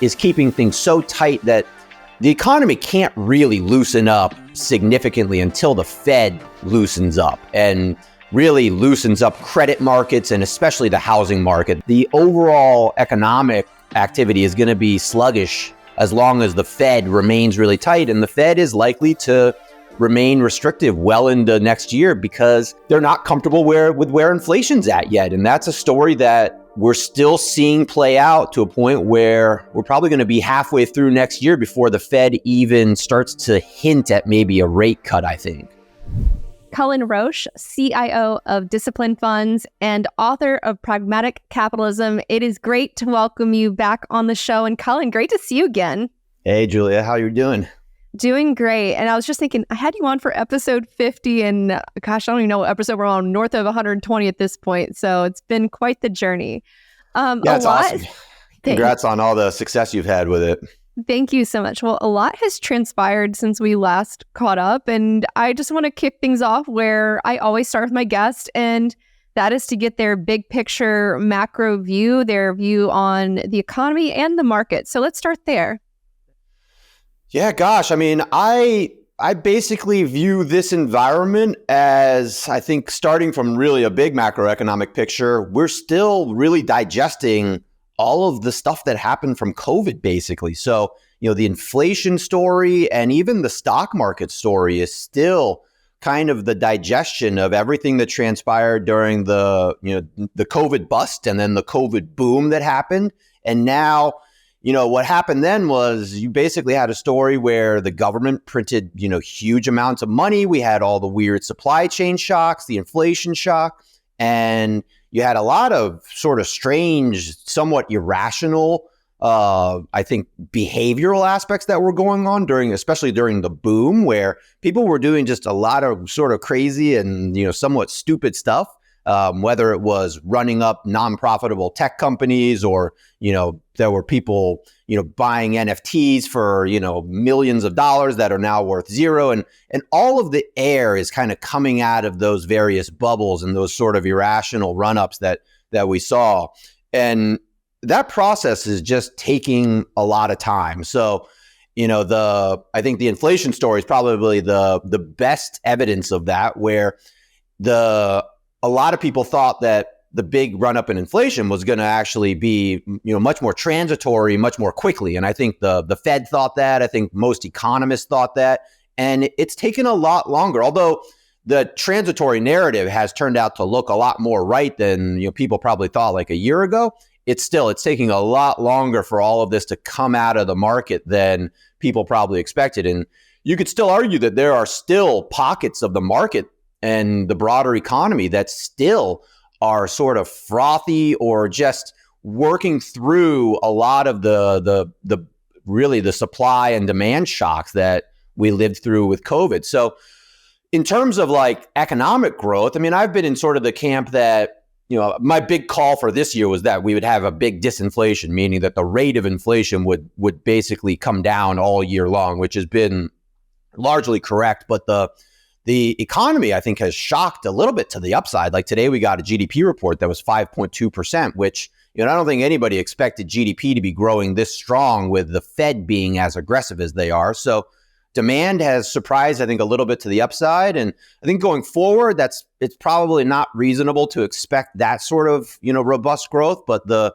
is keeping things so tight that the economy can't really loosen up significantly until the Fed loosens up and really loosens up credit markets and especially the housing market. The overall economic activity is going to be sluggish as long as the Fed remains really tight, and the Fed is likely to remain restrictive well into next year because they're not comfortable with where inflation's at yet. And that's a story that we're still seeing play out to a point where we're probably going to be halfway through next year before the Fed even starts to hint at maybe a rate cut, I think. Cullen Roche, CIO of Discipline Funds and author of Pragmatic Capitalism. It is great to welcome you back on the show. And Cullen, great to see you again. Hey, Julia, how you doing? Doing great. And I was just thinking, I had you on for episode 50 and gosh, I don't even know what episode we're on, north of 120 at this point. So it's been quite the journey. Yeah, it's awesome. Congrats on all the success you've had with it. Thank you so much. Well, a lot has transpired since we last caught up. And I just want to kick things off where I always start with my guest. And that is to get their big picture macro view, their view on the economy and the market. So let's start there. Yeah, gosh, I mean, I basically view this environment as, I think, starting from really a big macroeconomic picture, we're still really digesting all of the stuff that happened from COVID, basically. So, the inflation story and even the stock market story is still kind of the digestion of everything that transpired during the COVID bust and then the COVID boom that happened. And now, what happened then was you basically had a story where the government printed, huge amounts of money. We had all the weird supply chain shocks, the inflation shock, and you had a lot of sort of strange, somewhat irrational, I think, behavioral aspects that were going on especially during the boom, where people were doing just a lot of sort of crazy and, somewhat stupid stuff. Whether it was running up non-profitable tech companies or, there were people, buying NFTs for, millions of dollars that are now worth zero. And all of the air is kind of coming out of those various bubbles and those sort of irrational run-ups that we saw. And that process is just taking a lot of time. So, I think the inflation story is probably the best evidence of that, where a lot of people thought that the big run up in inflation was going to actually be, much more transitory, much more quickly. And I think the Fed thought that. I think most economists thought that. And it's taken a lot longer, although the transitory narrative has turned out to look a lot more right than people probably thought like a year ago. It's taking a lot longer for all of this to come out of the market than people probably expected. And you could still argue that there are still pockets of the market and the broader economy that still are sort of frothy or just working through a lot of the supply and demand shocks that we lived through with COVID. So in terms of like economic growth, I mean, I've been in sort of the camp that, my big call for this year was that we would have a big disinflation, meaning that the rate of inflation would basically come down all year long, which has been largely correct. But the economy, I think, has shocked a little bit to the upside. Like today, we got a GDP report that was 5.2%, which, I don't think anybody expected GDP to be growing this strong with the Fed being as aggressive as they are. So demand has surprised, I think, a little bit to the upside. And I think going forward, it's probably not reasonable to expect that sort of, robust growth. But the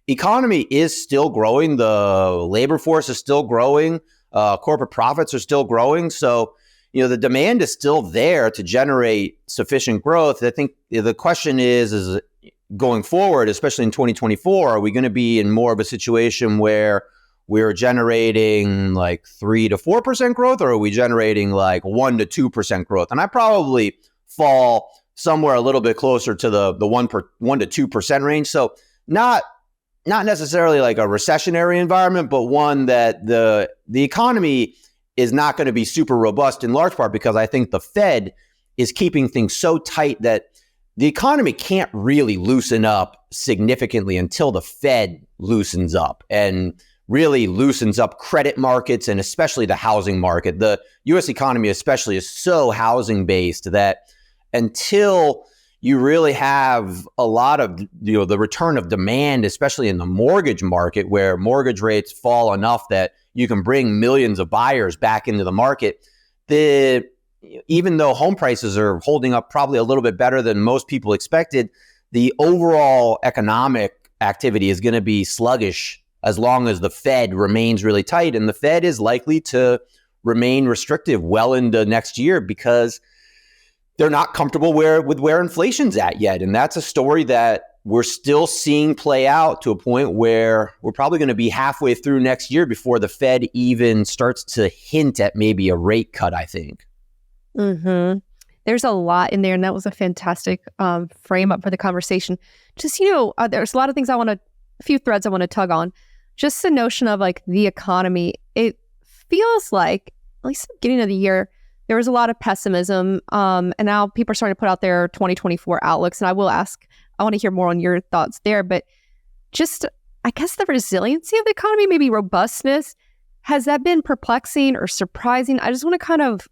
economy is still growing. The labor force is still growing. Corporate profits are still growing. So the demand is still there to generate sufficient growth. I think the question is going forward, especially in 2024, are we going to be in more of a situation where we're generating like 3 to 4% growth, or are we generating like 1 to 2% growth? And I probably fall somewhere a little bit closer to the 1 to 2% range. So not necessarily like a recessionary environment, but one that the economy is not going to be super robust, in large part because I think the Fed is keeping things so tight that the economy can't really loosen up significantly until the Fed loosens up and really loosens up credit markets and especially the housing market. The U.S. economy especially is so housing based that until you really have a lot of, the return of demand, especially in the mortgage market, where mortgage rates fall enough that you can bring millions of buyers back into the market. Even though home prices are holding up probably a little bit better than most people expected, the overall economic activity is going to be sluggish as long as the Fed remains really tight. And the Fed is likely to remain restrictive well into next year because they're not comfortable with where inflation's at yet. And that's a story that we're still seeing play out to a point where we're probably going to be halfway through next year before the Fed even starts to hint at maybe a rate cut, I think. Mm-hmm. There's a lot in there, and that was a fantastic frame up for the conversation. Just, there's a lot of things a few threads I want to tug on. Just the notion of like the economy. It feels like, at least at the beginning of the year, there was a lot of pessimism, and now people are starting to put out their 2024 outlooks. And I want to hear more on your thoughts there. But just, I guess, the resiliency of the economy, maybe robustness, has that been perplexing or surprising? I just want to kind of,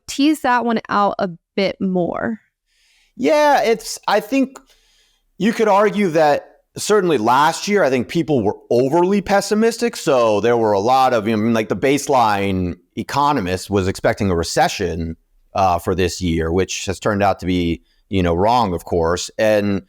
tease that one out a bit more. Yeah, I think you could argue that certainly last year, I think people were overly pessimistic. So there were a lot of, like the baseline economist was expecting a recession for this year, which has turned out to be, wrong, of course. And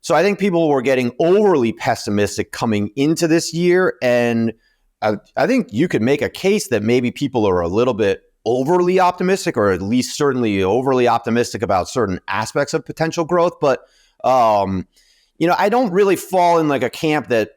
so I think people were getting overly pessimistic coming into this year. And I think you could make a case that maybe people are a little bit overly optimistic, or at least certainly overly optimistic about certain aspects of potential growth. But, I don't really fall in like a camp that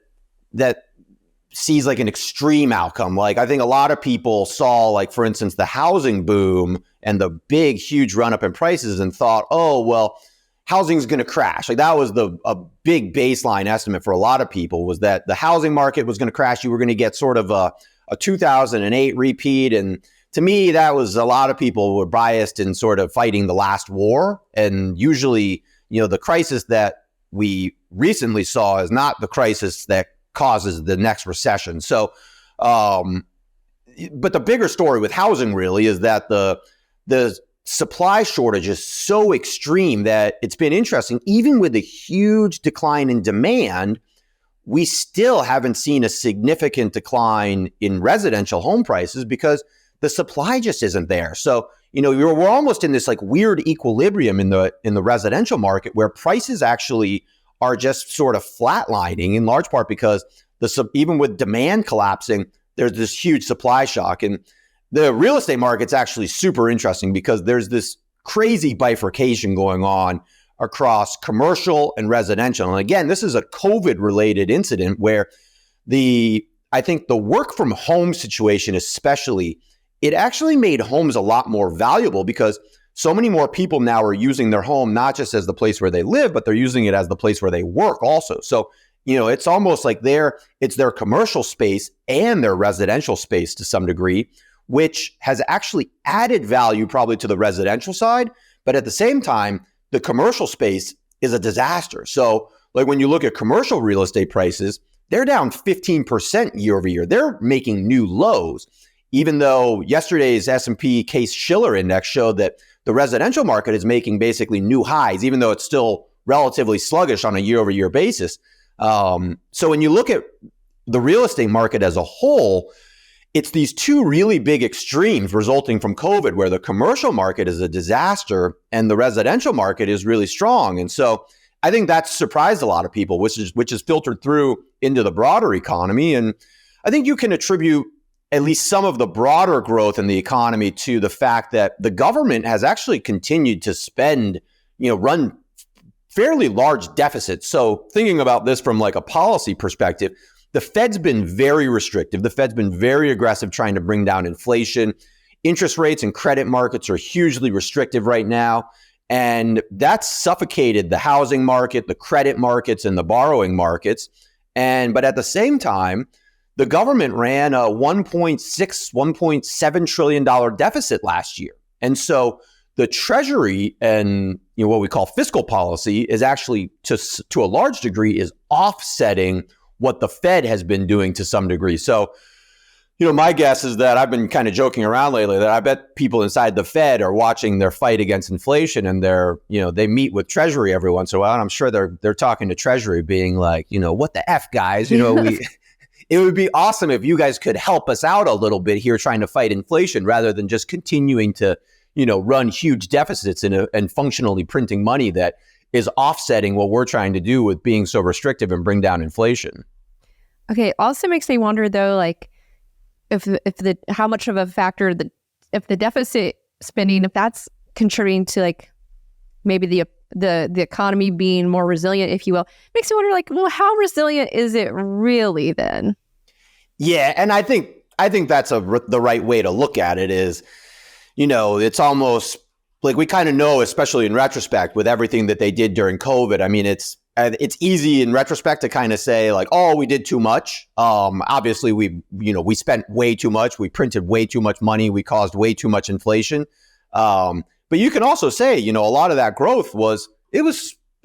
sees like an extreme outcome. Like I think a lot of people saw, like, for instance, the housing boom and the big, huge run up in prices and thought, oh, well, housing's going to crash. Like that was a big baseline estimate for a lot of people, was that the housing market was going to crash. You were going to get sort of a 2008 repeat. And to me, that was, a lot of people were biased in sort of fighting the last war. And usually, the crisis that we recently saw is not the crisis that causes the next recession. So, but the bigger story with housing really is that the supply shortage is so extreme that it's been interesting. Even with a huge decline in demand, we still haven't seen a significant decline in residential home prices because the supply just isn't there. So, we're almost in this like weird equilibrium in the residential market where prices actually are just sort of flatlining, in large part because even with demand collapsing, there's this huge supply shock. And the real estate market's actually super interesting because there's this crazy bifurcation going on across commercial and residential. And again, this is a COVID-related incident where I think the work from home situation especially, it actually made homes a lot more valuable because so many more people now are using their home not just as the place where they live, but they're using it as the place where they work also. So, it's almost like it's their commercial space and their residential space to some degree, which has actually added value probably to the residential side. But at the same time, the commercial space is a disaster. So like when you look at commercial real estate prices, they're down 15% year over year. They're making new lows, even though yesterday's S&P Case-Shiller index showed that the residential market is making basically new highs, even though it's still relatively sluggish on a year-over-year basis. So when you look at the real estate market as a whole, it's these two really big extremes resulting from COVID, where the commercial market is a disaster and the residential market is really strong. And so I think that's surprised a lot of people, which is filtered through into the broader economy. And I think you can attribute at least some of the broader growth in the economy to the fact that the government has actually continued to spend, run fairly large deficits. So thinking about this from like a policy perspective, the Fed's been very restrictive. The Fed's been very aggressive trying to bring down inflation. Interest rates and credit markets are hugely restrictive right now. And that's suffocated the housing market, the credit markets, and the borrowing markets. But at the same time, the government ran a $1.7 trillion deficit last year. And so the Treasury and what we call fiscal policy is actually, to a large degree, is offsetting what the Fed has been doing to some degree. So My guess is that I've been kind of joking around lately that I bet people inside the Fed are watching their fight against inflation, and they meet with Treasury every once in a while. And I'm sure they're talking to Treasury being like, what the F, guys, it would be awesome if you guys could help us out a little bit here trying to fight inflation rather than just continuing to, run huge deficits and functionally printing money that is offsetting what we're trying to do with being so restrictive and bring down inflation. Okay. Also makes me wonder though, like if how much of a factor if the deficit spending, if that's contributing to like maybe the economy being more resilient, if you will, makes me wonder like, well, how resilient is it really then? Yeah. And I think that's the right way to look at it is, it's almost like we kind of know, especially in retrospect with everything that they did during COVID. I mean, it's easy in retrospect to kind of say like, oh, we did too much. Obviously we spent way too much. We printed way too much money. We caused way too much inflation. But you can also say, a lot of that growth was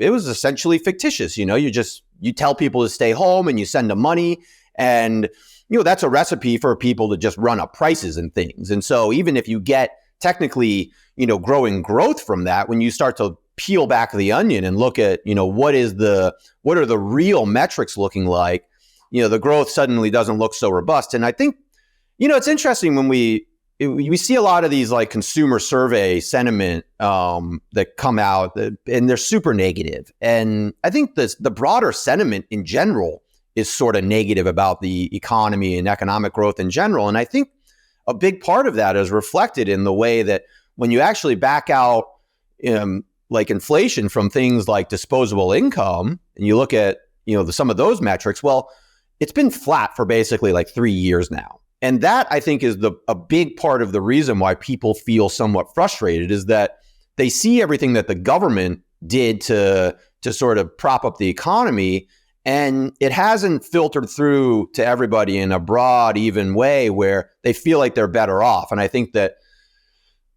essentially fictitious. You tell people to stay home and you send them money, and that's a recipe for people to just run up prices and things. And so even if you get technically, growing growth from that, when you start to peel back the onion and look at, what are the real metrics looking like, the growth suddenly doesn't look so robust. And I think, it's interesting when we see a lot of these like consumer survey sentiment that come out and they're super negative. And I think the broader sentiment in general is sort of negative about the economy and economic growth in general. And I think a big part of that is reflected in the way that when you actually back out like inflation from things like disposable income, and you look at, some of those metrics, well, it's been flat for basically like 3 years now. And that I think is a big part of the reason why people feel somewhat frustrated is that they see everything that the government did to sort of prop up the economy, and it hasn't filtered through to everybody in a broad, even way where they feel like they're better off. And I think that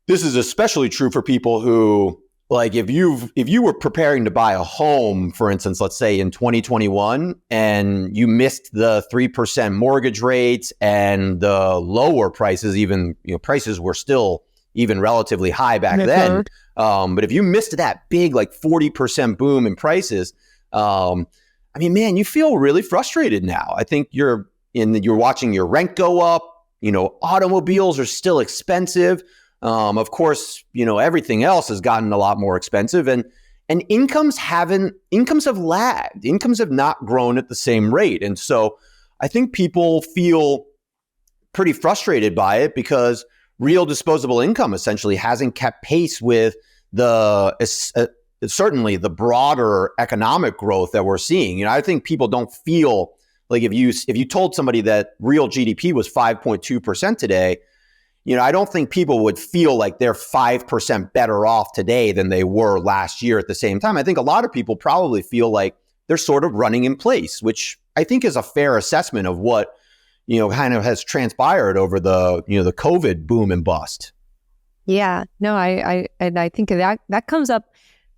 this is especially true for people who, like, if you were preparing to buy a home, for instance, let's say in 2021, and you missed the 3% mortgage rates and the lower prices, even, prices were still even relatively high back then. But if you missed that big, like 40% boom in prices, I mean, man, you feel really frustrated now. I think you're watching your rent go up. Automobiles are still expensive. Of course, everything else has gotten a lot more expensive, and incomes have lagged. Incomes have not grown at the same rate. And so I think people feel pretty frustrated by it because real disposable income essentially hasn't kept pace with certainly the broader economic growth that we're seeing. I think people don't feel like if you told somebody that real GDP was 5.2% today, I don't think people would feel like they're 5% better off today than they were last year at the same time. I think a lot of people probably feel like they're sort of running in place, which I think is a fair assessment of what, kind of has transpired over the COVID boom and bust. Yeah, no, I think that comes up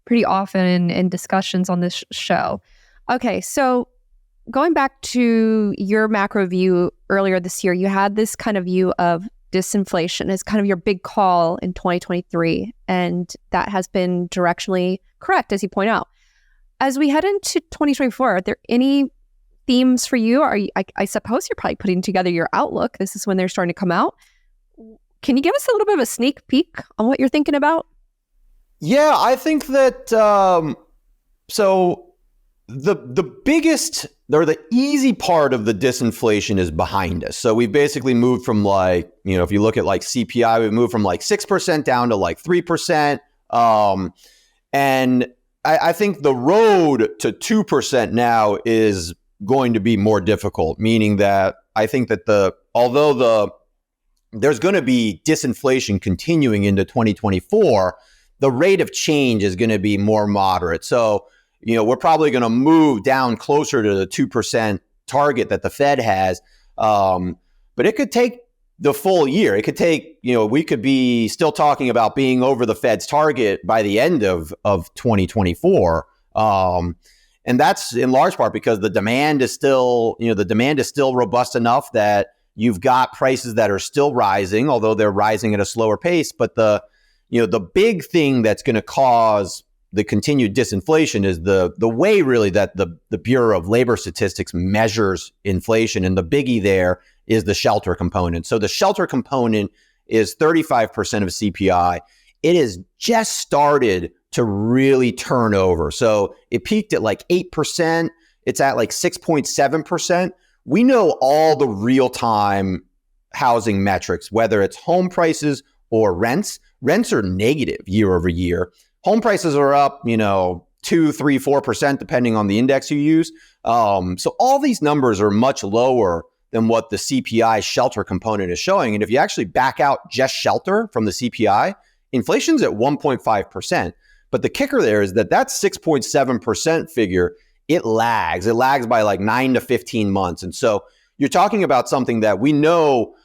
pretty often in discussions on this show. Okay, so going back to your macro view earlier this year, you had this kind of view of disinflation as kind of your big call in 2023, and that has been directionally correct, as you point out. As we head into 2024, are there any themes for you? I suppose you're probably putting together your outlook. This is when they're starting to come out. Can you give us a little bit of a sneak peek on what you're thinking about? Yeah, I think that so the biggest or the easy part of the disinflation is behind us. So we basically moved from like, if you look at like CPI, we moved from like 6% down to like 3%. And I think the road to 2% now is going to be more difficult, meaning that I think that although there's going to be disinflation continuing into 2024, the rate of change is going to be more moderate. So, we're probably going to move down closer to the 2% target that the Fed has. But it could take the full year. It could take, we could be still talking about being over the Fed's target by the end of 2024. And that's in large part because the demand is still robust enough that You've got prices that are still rising, although they're rising at a slower pace. But the big thing that's going to cause the continued disinflation is the way really that the Bureau of Labor Statistics measures inflation. And the biggie there is the shelter component. So the shelter component is 35% of CPI. It has just started to really turn over. So it peaked at like 8%. It's at like 6.7%. We know all the real-time housing metrics, whether it's home prices or rents. Rents are negative year over year. Home prices are up, 2, 3, 4%, depending on the index you use. So all these numbers are much lower than what the CPI shelter component is showing. And if you actually back out just shelter from the CPI, inflation's at 1.5%. But the kicker there is that 6.7% figure, it lags. It lags by like 9 to 15 months. And so you're talking about something that we know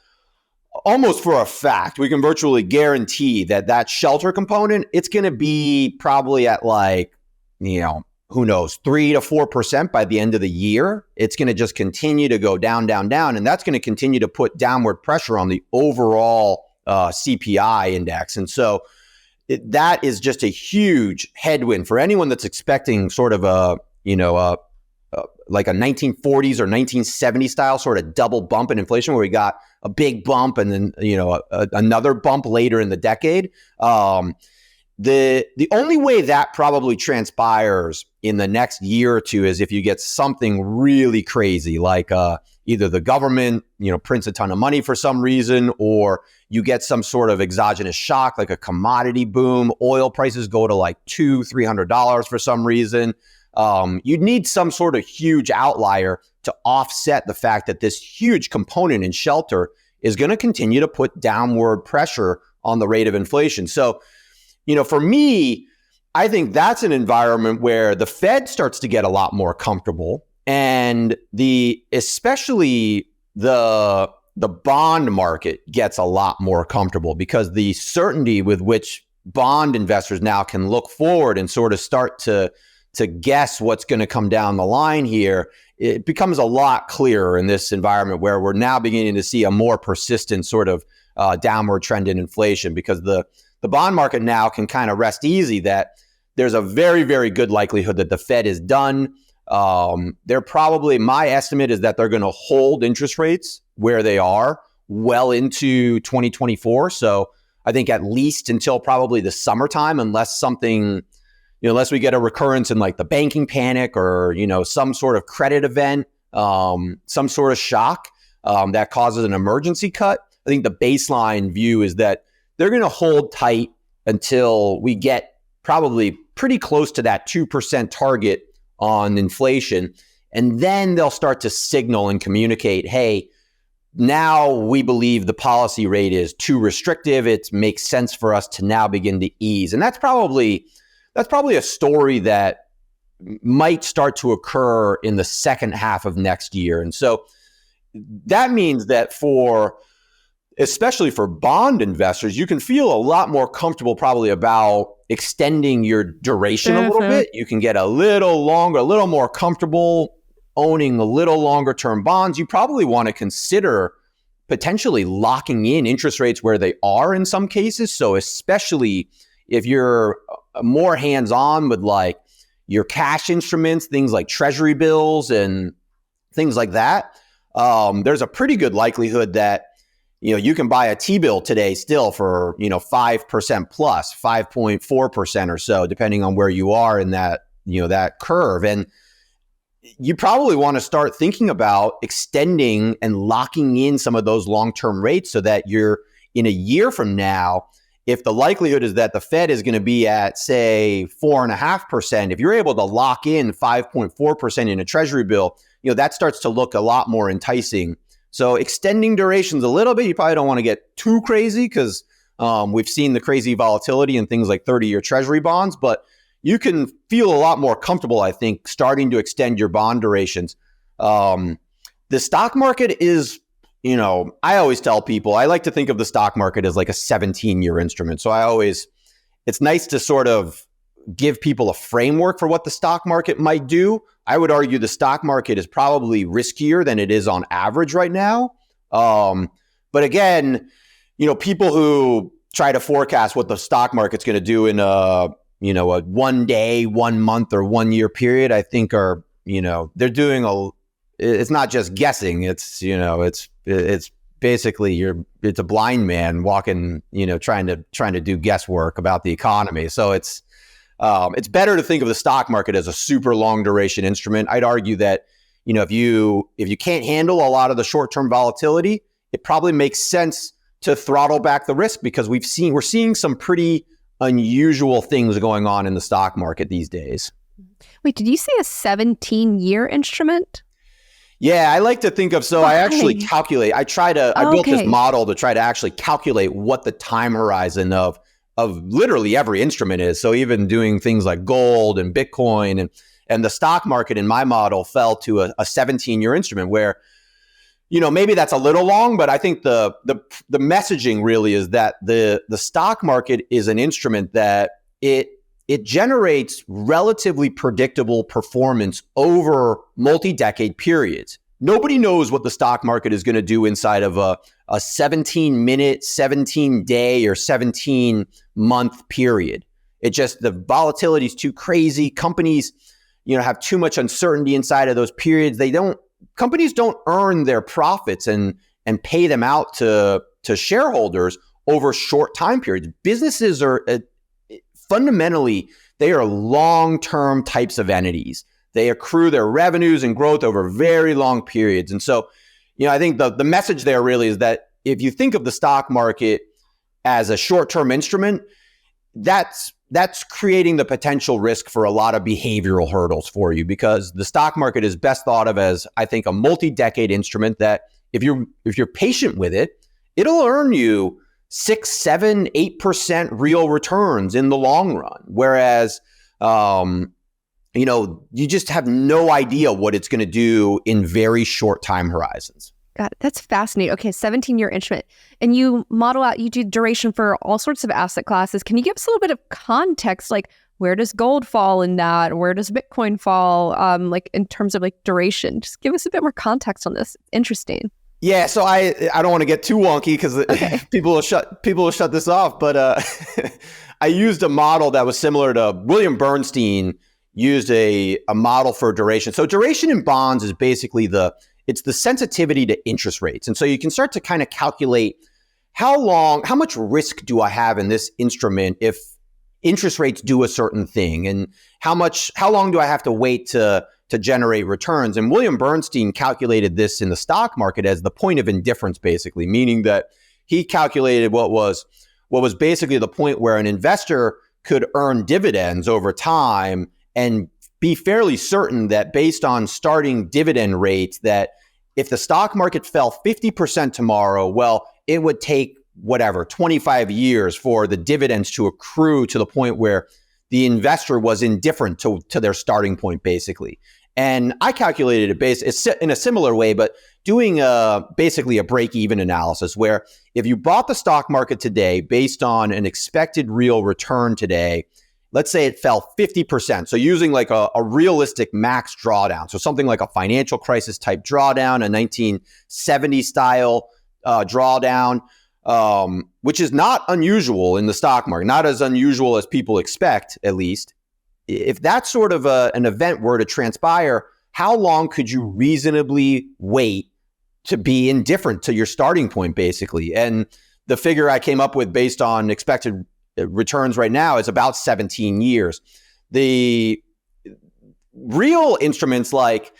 almost for a fact. We can virtually guarantee that shelter component, it's going to be probably at like, who knows, 3 to 4% by the end of the year. It's going to just continue to go down, down, down. And that's going to continue to put downward pressure on the overall CPI index. And so that is just a huge headwind for anyone that's expecting sort of like a 1940s or 1970s style sort of double bump in inflation, where we got a big bump and then another bump later in the decade. The only way that probably transpires in the next year or two is if you get something really crazy, like either the government prints a ton of money for some reason, or you get some sort of exogenous shock, like a commodity boom. Oil prices go to like $200-$300 for some reason. You'd need some sort of huge outlier to offset the fact that this huge component in shelter is going to continue to put downward pressure on the rate of inflation. So, for me, I think that's an environment where the Fed starts to get a lot more comfortable, and especially the bond market gets a lot more comfortable, because the certainty with which bond investors now can look forward and sort of start to guess what's going to come down the line here, it becomes a lot clearer in this environment where we're now beginning to see a more persistent sort of downward trend in inflation, because the bond market now can kind of rest easy that there's a very, very good likelihood that the Fed is done. My estimate is that they're going to hold interest rates where they are well into 2024. So I think at least until probably the summertime, unless we get a recurrence in like the banking panic or, some sort of credit event, some sort of shock that causes an emergency cut. I think the baseline view is that they're going to hold tight until we get probably pretty close to that 2% target on inflation. And then they'll start to signal and communicate, hey, now we believe the policy rate is too restrictive. It makes sense for us to now begin to ease. And that's probably a story that might start to occur in the second half of next year. And so that means that especially for bond investors, you can feel a lot more comfortable probably about extending your duration a little bit. You can get a little longer, a little more comfortable owning a little longer term bonds. You probably want to consider potentially locking in interest rates where they are in some cases. So especially if you're more hands-on with like your cash instruments, things like treasury bills and things like that, there's a pretty good likelihood that you can buy a T-bill today still for 5% plus, 5.4% or so, depending on where you are in that that curve. And you probably want to start thinking about extending and locking in some of those long-term rates so that you're in a year from now, if the likelihood is that the Fed is going to be at, say, 4.5%, if you're able to lock in 5.4% in a treasury bill, that starts to look a lot more enticing. So extending durations a little bit, you probably don't want to get too crazy, because we've seen the crazy volatility in things like 30-year treasury bonds, but you can feel a lot more comfortable, I think, starting to extend your bond durations. The stock market is, I always tell people, I like to think of the stock market as like a 17-year instrument. So it's nice to sort of give people a framework for what the stock market might do. I would argue the stock market is probably riskier than it is on average right now. But again, people who try to forecast what the stock market's going to do in a 1 day, 1 month, or 1 year period, I think are, they're doing it's not just guessing. It's, it's basically it's a blind man walking, trying to do guesswork about the economy. So it's better to think of the stock market as a super long duration instrument. I'd argue that, if you can't handle a lot of the short-term volatility, it probably makes sense to throttle back the risk, because we're seeing some pretty unusual things going on in the stock market these days. Wait, did you say a 17-year instrument? Yeah, I like to think of, I actually calculate, I built this model to try to actually calculate what the time horizon of literally every instrument is. So even doing things like gold and Bitcoin and the stock market in my model fell to a 17-year instrument where, maybe that's a little long, but I think the messaging really is that the stock market is an instrument that it generates relatively predictable performance over multi-decade periods. Nobody knows what the stock market is going to do inside of a 17-minute, 17-day, or 17-month period. The volatility is too crazy. Companies, have too much uncertainty inside of those periods. Companies don't earn their profits and pay them out to shareholders over short time periods. Businesses are fundamentally, they are long-term types of entities. They accrue their revenues and growth over very long periods. And so, I think the message there really is that if you think of the stock market as a short-term instrument, that's creating the potential risk for a lot of behavioral hurdles for you, because the stock market is best thought of as, I think, a multi-decade instrument that if you're patient with it, it'll earn you 6, 7, 8% real returns in the long run. Whereas, you just have no idea what it's going to do in very short time horizons. Got it. That's fascinating. Okay, 17-year instrument. And you model out, you do duration for all sorts of asset classes. Can you give us a little bit of context? Like, where does gold fall in that? Where does Bitcoin fall? In terms of duration? Just give us a bit more context on this. Interesting. Yeah, so I don't want to get too wonky because people will shut this off. But I used a model that was similar to William Bernstein used a model for duration. So duration in bonds is basically it's the sensitivity to interest rates. And so you can start to kind of calculate how much risk do I have in this instrument if interest rates do a certain thing, and how long do I have to wait to generate returns. And William Bernstein calculated this in the stock market as the point of indifference, basically, meaning that he calculated what was basically the point where an investor could earn dividends over time and be fairly certain that based on starting dividend rates, that if the stock market fell 50% tomorrow, well, it would take 25 years for the dividends to accrue to the point where the investor was indifferent to their starting point, basically. And I calculated it in a similar way, but doing basically a break-even analysis where if you bought the stock market today based on an expected real return today, let's say it fell 50%. So using like a realistic max drawdown. So something like a financial crisis type drawdown, a 1970 style drawdown, which is not unusual in the stock market, not as unusual as people expect, at least. If that sort of an event were to transpire, how long could you reasonably wait to be indifferent to your starting point, basically? And the figure I came up with based on expected returns right now is about 17 years. The real instruments like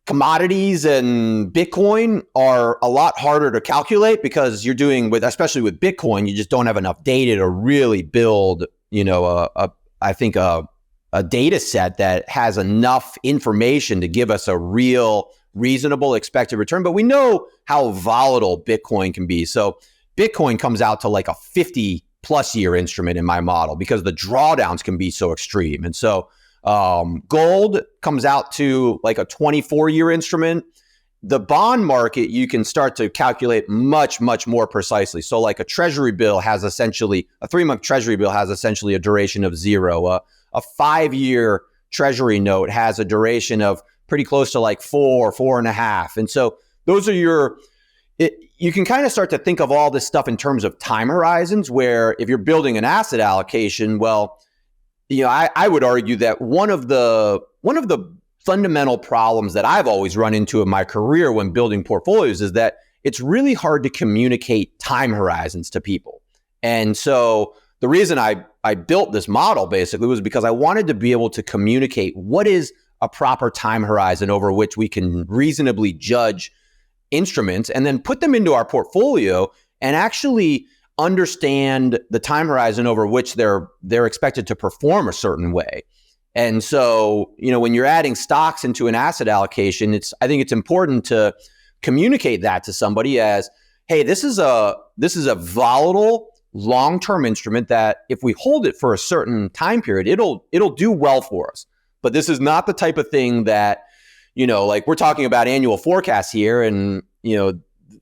commodities and Bitcoin are a lot harder to calculate because you're doing especially with Bitcoin, you just don't have enough data to really build, a data set that has enough information to give us a real reasonable expected return. But we know how volatile Bitcoin can be. So Bitcoin comes out to like a 50 plus year instrument in my model because the drawdowns can be so extreme. And so gold comes out to like a 24-year instrument. The bond market, you can start to calculate much, much more precisely. So like a 3-month treasury bill has essentially a duration of 0. A 5-year treasury note has a duration of pretty close to like 4.5. And so those are you can kind of start to think of all this stuff in terms of time horizons, where if you're building an asset allocation, well, I would argue that one of the fundamental problems that I've always run into in my career when building portfolios is that it's really hard to communicate time horizons to people. And so the reason I built this model basically was because I wanted to be able to communicate what is a proper time horizon over which we can reasonably judge instruments and then put them into our portfolio and actually understand the time horizon over which they're expected to perform a certain way. And so, when you're adding stocks into an asset allocation, I think it's important to communicate that to somebody as, hey, this is a volatile long-term instrument that if we hold it for a certain time period, it'll do well for us. But this is not the type of thing that, like we're talking about annual forecasts here. And,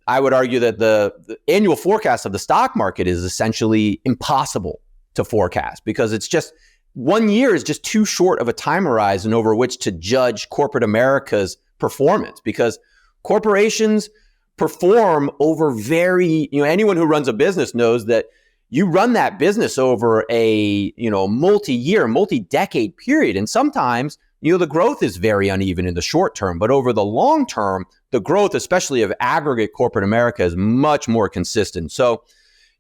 I would argue that the annual forecast of the stock market is essentially impossible to forecast because it's just 1 year is just too short of a time horizon over which to judge corporate America's performance, because corporations perform over anyone who runs a business knows that you run that business over a, multi-year, multi-decade period. And sometimes, the growth is very uneven in the short term, but over the long term, the growth, especially of aggregate corporate America, is much more consistent. So,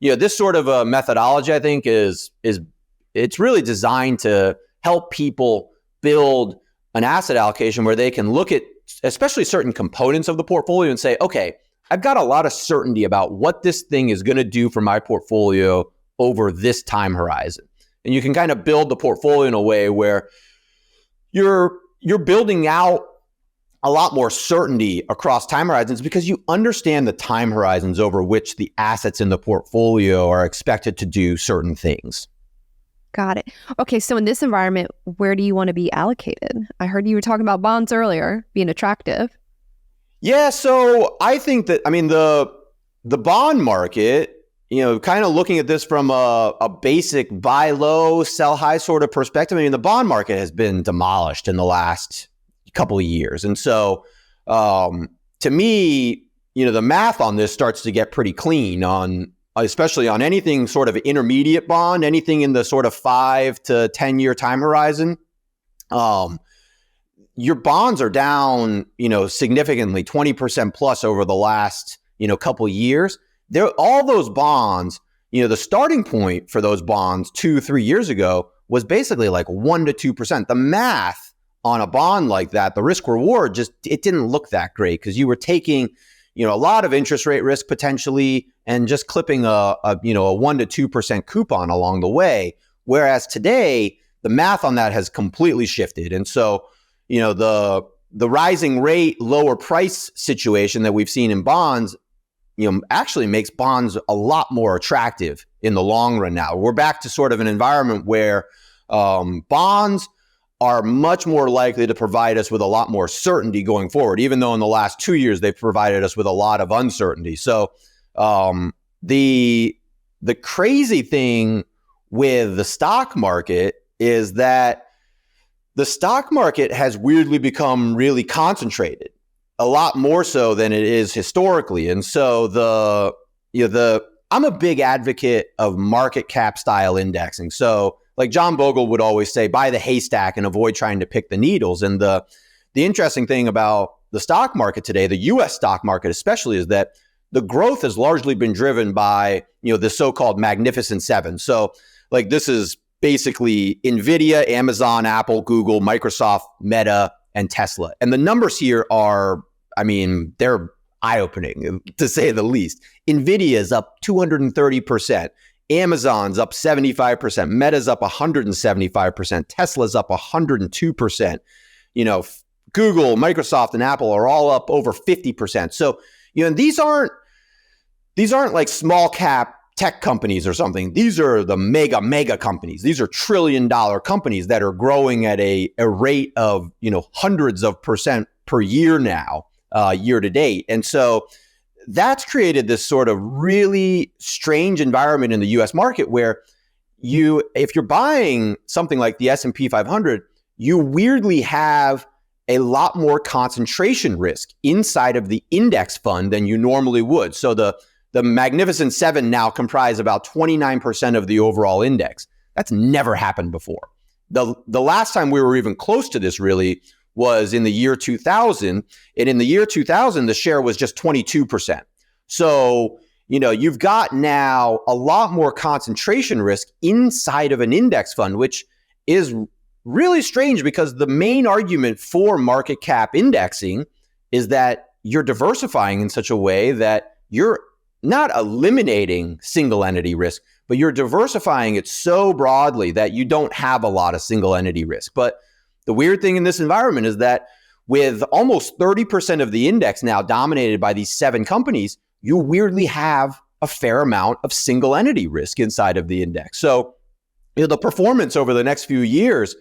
this sort of a methodology, I think, it's really designed to help people build an asset allocation where they can look at especially certain components of the portfolio and say, okay, I've got a lot of certainty about what this thing is going to do for my portfolio over this time horizon. And you can kind of build the portfolio in a way where you're building out a lot more certainty across time horizons because you understand the time horizons over which the assets in the portfolio are expected to do certain things. Got it. Okay, so in this environment, where do you want to be allocated? I heard you were talking about bonds earlier being attractive. Yeah, so I think that, the bond market, kind of looking at this from a basic buy low, sell high sort of perspective, the bond market has been demolished in the last couple of years. And so to me, the math on this starts to get pretty clean especially on anything sort of intermediate bond, anything in the sort of 5 to 10 year time horizon. Your bonds are down, significantly, 20% plus over the last, couple of years. All those bonds, the starting point for those bonds 2-3 years ago was basically like 1 to 2%. The math on a bond like that, the risk reward, it didn't look that great because you were taking, a lot of interest rate risk potentially and just clipping a 1 to 2% coupon along the way. Whereas today, the math on that has completely shifted. And so, the rising rate, lower price situation that we've seen in bonds, actually makes bonds a lot more attractive in the long run now. We're back to sort of an environment where bonds are much more likely to provide us with a lot more certainty going forward, even though in the last 2 years, they've provided us with a lot of uncertainty. So the crazy thing with the stock market is that the stock market has weirdly become really concentrated, a lot more so than it is historically. And so I'm a big advocate of market cap style indexing. So like John Bogle would always say, buy the haystack and avoid trying to pick the needles. And the interesting thing about the stock market today, the US stock market especially, is that the growth has largely been driven by, the so-called Magnificent Seven. So like this is basically NVIDIA, Amazon, Apple, Google, Microsoft, Meta, and Tesla. And the numbers here are, they're eye-opening to say the least. NVIDIA is up 230%. Amazon's up 75%. Meta's up 175%. Tesla's up 102%. Google, Microsoft, and Apple are all up over 50%. So, and these aren't like small cap tech companies or something. These are the mega companies. These are $1 trillion companies that are growing at a rate of, hundreds of percent per year now, year to date. And so that's created this sort of really strange environment in the US market where if you're buying something like the S&P 500, you weirdly have a lot more concentration risk inside of the index fund than you normally would. So the Magnificent Seven now comprise about 29% of the overall index. That's never happened before. The last time we were even close to this really was in the year 2000. And in the year 2000, the share was just 22%. So, you've got now a lot more concentration risk inside of an index fund, which is really strange because the main argument for market cap indexing is that you're diversifying in such a way that you're not eliminating single entity risk, but you're diversifying it so broadly that you don't have a lot of single entity risk. But the weird thing in this environment is that with almost 30% of the index now dominated by these 7 companies, you weirdly have a fair amount of single entity risk inside of the index. So, the performance over the next few years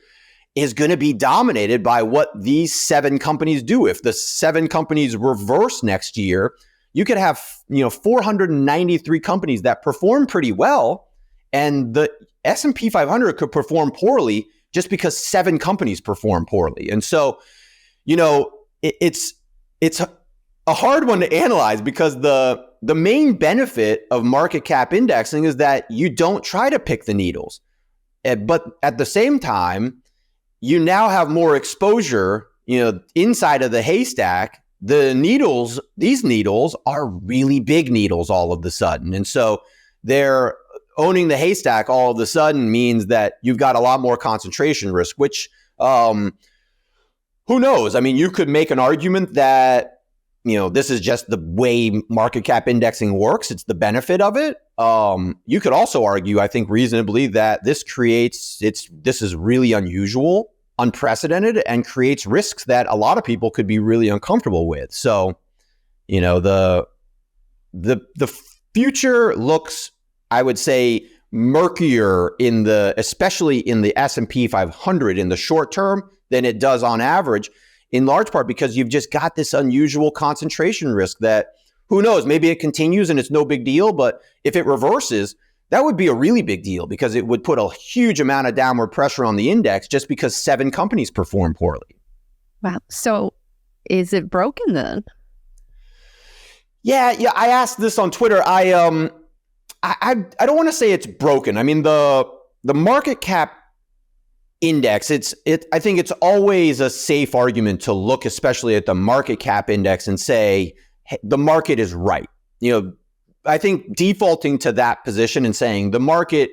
is going to be dominated by what these 7 companies do. If the 7 companies reverse next year, you could have, 493 companies that perform pretty well, and the S&P 500 could perform poorly just because 7 companies perform poorly. And so, it's a hard one to analyze because the main benefit of market cap indexing is that you don't try to pick the needles. But at the same time, you now have more exposure, inside of the haystack. These needles are really big needles all of a sudden. And so they're owning the haystack all of a sudden means that you've got a lot more concentration risk, which who knows? I mean, you could make an argument that, this is just the way market cap indexing works. It's the benefit of it. You could also argue, I think reasonably, that this is really unusual, unprecedented, and creates risks that a lot of people could be really uncomfortable with. So, the future looks, I would say, murkier especially in the S&P 500 in the short term than it does on average, in large part because you've just got this unusual concentration risk that, who knows, maybe it continues and it's no big deal, but if it reverses, that would be a really big deal because it would put a huge amount of downward pressure on the index just because 7 companies perform poorly. Wow. So is it broken then? Yeah. I asked this on Twitter. I don't want to say it's broken. I mean, the market cap index, I think it's always a safe argument to look especially at the market cap index and say, hey, the market is right. I think defaulting to that position and saying the market,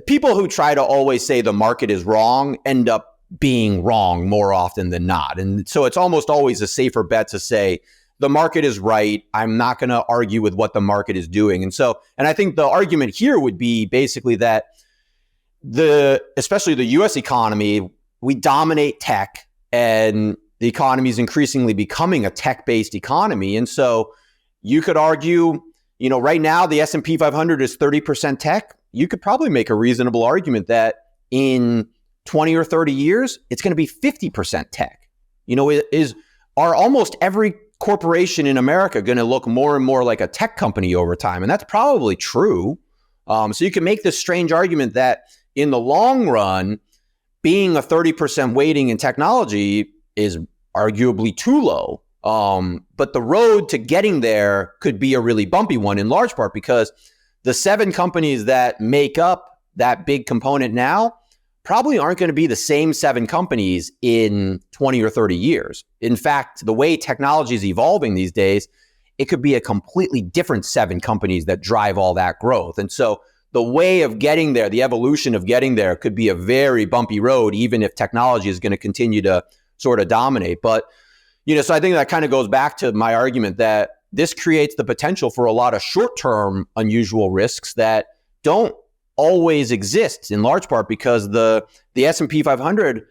people who try to always say the market is wrong end up being wrong more often than not. And so it's almost always a safer bet to say the market is right. I'm not going to argue with what the market is doing. And I think the argument here would be basically that especially the US economy, we dominate tech and the economy is increasingly becoming a tech-based economy. And so you could argue, right now the S&P 500 is 30% tech. You could probably make a reasonable argument that in 20 or 30 years, it's going to be 50% tech. Are almost every corporation in America going to look more and more like a tech company over time? And that's probably true. So you can make this strange argument that in the long run, being a 30% weighting in technology is arguably too low. But the road to getting there could be a really bumpy one in large part because the 7 companies that make up that big component now probably aren't going to be the same 7 companies in 20 or 30 years. In fact, the way technology is evolving these days, it could be a completely different 7 companies that drive all that growth. And so the way of getting there, the evolution of getting there could be a very bumpy road, even if technology is going to continue to sort of dominate. But, so I think that kind of goes back to my argument that this creates the potential for a lot of short-term unusual risks that don't always exist, in large part because the S&P 500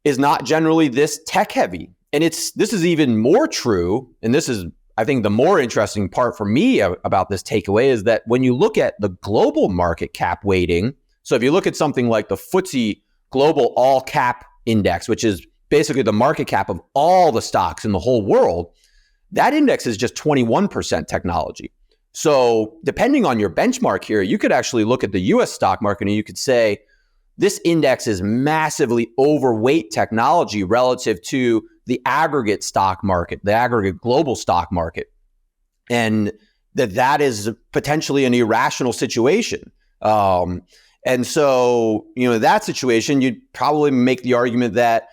is not generally this tech-heavy. And this is even more true, and this is, I think, the more interesting part for me about this takeaway is that when you look at the global market cap weighting, so if you look at something like the FTSE Global All Cap Index, which is basically the market cap of all the stocks in the whole world, that index is just 21% technology. So depending on your benchmark here, you could actually look at the US stock market and you could say this index is massively overweight technology relative to the aggregate stock market, the aggregate global stock market. And that is potentially an irrational situation. And so, in that situation, you'd probably make the argument that,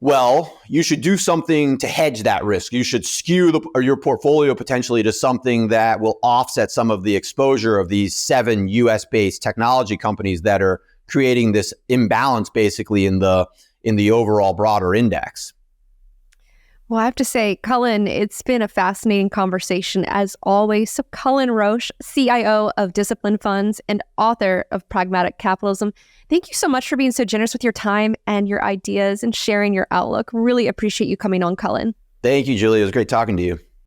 well, you should do something to hedge that risk. You should skew your portfolio potentially to something that will offset some of the exposure of these 7 US-based technology companies that are creating this imbalance basically in the overall broader index. Well, I have to say, Cullen, it's been a fascinating conversation as always. So Cullen Roche, CIO of Discipline Funds and author of Pragmatic Capitalism, thank you so much for being so generous with your time and your ideas and sharing your outlook. Really appreciate you coming on, Cullen. Thank you, Julia. It was great talking to you.